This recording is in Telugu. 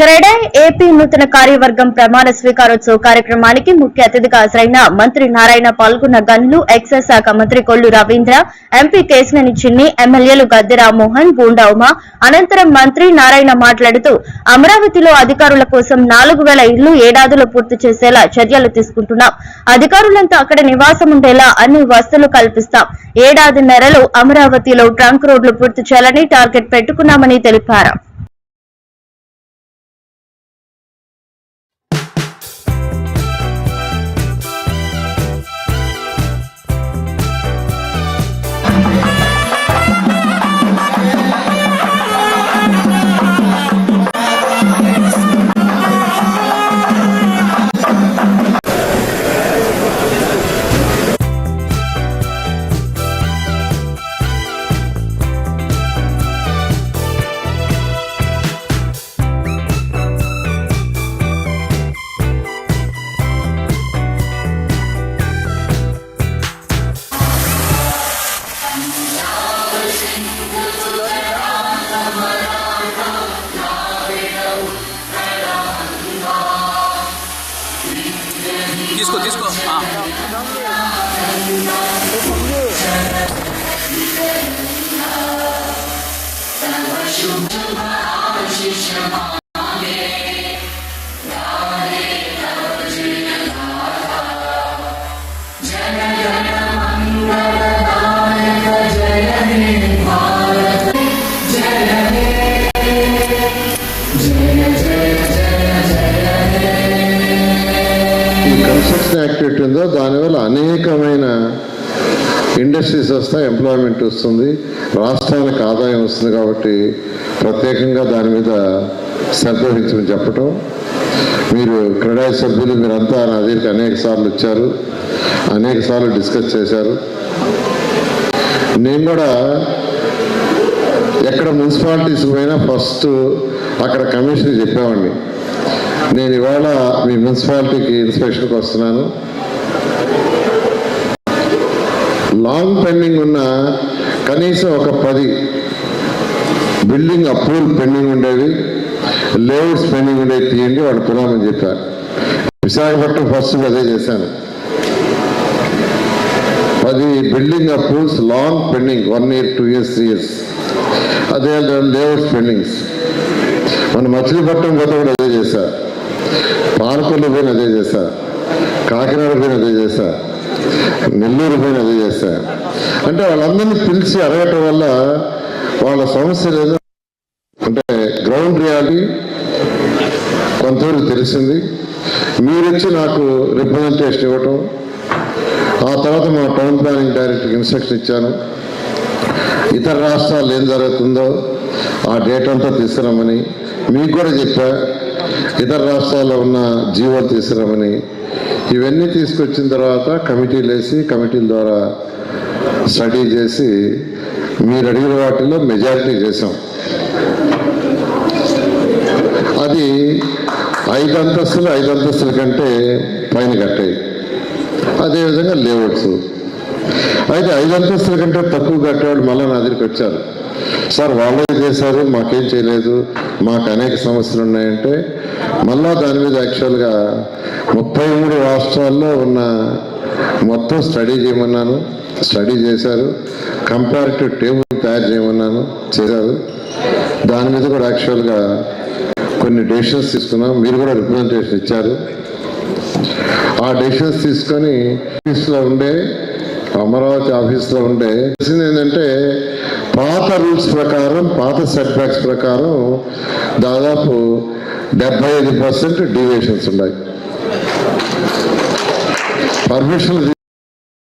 క్రెడై ఏపీ నూతన కార్యవర్గం ప్రమాణ స్వీకారోత్సవ కార్యక్రమానికి ముఖ్య అతిథిగా హాజరైన మంత్రి నారాయణ పాల్గొన్న గనులు ఎక్సైజ్ శాఖ మంత్రి కొల్లు రవీంద్ర, ఎంపీ కేశినేని చిన్ని, ఎమ్మెల్యేలు గద్దె రామ్మోహన్, గూండా ఉమా. అనంతరం మంత్రి నారాయణ మాట్లాడుతూ అమరావతిలో అధికారుల కోసం 4000 ఇళ్లు ఏడాదిలో పూర్తి చేసేలా చర్యలు తీసుకుంటున్నాం. అధికారులంతా అక్కడ నివాసం ఉండేలా అన్ని వసతులు కల్పిస్తాం. ఏడాదిన్నరలో అమరావతిలో ట్రంక్ రోడ్లు పూర్తి చేయాలని టార్గెట్ పెట్టుకున్నామని తెలిపారు. తీసుకో కన్స్ట్రక్షన్ యాక్టివిటీ ఉందో దానివల్ల అనేకమైన ఇండస్ట్రీస్ వస్తాయి, ఎంప్లాయ్మెంట్ వస్తుంది, రాష్ట్రానికి ఆదాయం వస్తుంది. కాబట్టి ప్రత్యేకంగా దాని మీద శ్రద్ధ వహించమని చెప్పటం. మీరు క్రెడై సభ్యులు మీరంతా నా దగ్గరికి అనేక సార్లు వచ్చారు, అనేక సార్లు డిస్కస్ చేశారు. నేను కూడా ఎక్కడ మున్సిపాలిటీస్ పోయినా ఫస్ట్ అక్కడ కమిషనర్ చెప్పేవాడిని, నేను ఇవాళ మీ మున్సిపాలిటీకి ఇన్స్పెక్షన్కి వస్తున్నాను. లాంగ్ పెండింగ్ ఉన్న కనీసం ఒక 10 బిల్డింగ్ అప్రూవల్ పెండింగ్ ఉండేవి, లేఅవుట్స్ పెండింగ్ ఉండేవి తీయండి, వాడు పిలవమని చెప్పారు. విశాఖపట్నం ఫస్ట్ అదే చేశాను. 10 building approvals long pending, 1 year 2 years 3 years. అదే లేఅవుట్స్ పెండింగ్స్. మన మచిలీపట్నం పోతే కూడా అదే చేశారు, పాలకొల్లు పైన అదే చేశారు, కాకినాడ పైన అదే చేశారు, నెల్లూరు పైన అదే చేశారు. అంటే వాళ్ళందరినీ పిలిచి అడగటం వల్ల వాళ్ళ సమస్యలు ఏదో అంటే గ్రౌండ్ రియాలిటీ కొంతవరకు తెలిసింది. మీరు వచ్చి నాకు రిప్రజెంటేషన్ ఇవ్వటం, ఆ తర్వాత మా టౌన్ ప్లానింగ్ డైరెక్టర్కి ఇన్స్ట్రక్షన్ ఇచ్చాను. ఇతర రాష్ట్రాల్లో ఏం జరుగుతుందో ఆ డేటా అంతా తీసుకురామని మీకు కూడా చెప్పా. ఇతర రాష్ట్రాల్లో ఉన్న జీవోలు తీసుకురామని. ఇవన్నీ తీసుకొచ్చిన తర్వాత కమిటీలు వేసి కమిటీల ద్వారా స్టడీ చేసి మీరు అడిగిన వాటిలో మెజారిటీ చేసాం. అది 5 అంతస్తుల కంటే పైన కట్టాయి. అదేవిధంగా లేఅవుట్స్ అయితే 5 అంతస్తుల కంటే తక్కువ కట్టేవాళ్ళు మళ్ళీ నా దగ్గరికి వచ్చారు. సార్ వాళ్ళే చేశారు, మాకేం చేయలేదు, మాకు అనేక సమస్యలు ఉన్నాయంటే మళ్ళా దాని మీద యాక్చువల్గా 33 రాష్ట్రాల్లో ఉన్న మొత్తం స్టడీ చేయమన్నాను. స్టడీ చేశారు. కంపారిటివ్ టేబుల్ తయారు చేయమన్నాను, చేశారు. దాని మీద కూడా యాక్చువల్గా కొన్ని డెసిషన్స్ తీసుకున్నాం. మీరు కూడా రిప్రజెంటేషన్ ఇచ్చారు. ఆ డెసిషన్స్ తీసుకొని ఆఫీస్లో ఉండే అమరావతి ఆఫీస్లో ఉండే ఏంటంటే పాత రూల్స్ ప్రకారం, పాత సెట్ బ్యాక్స్ ప్రకారం దాదాపు 75% డీవియేషన్స్ ఉన్నాయి. పర్మిషన్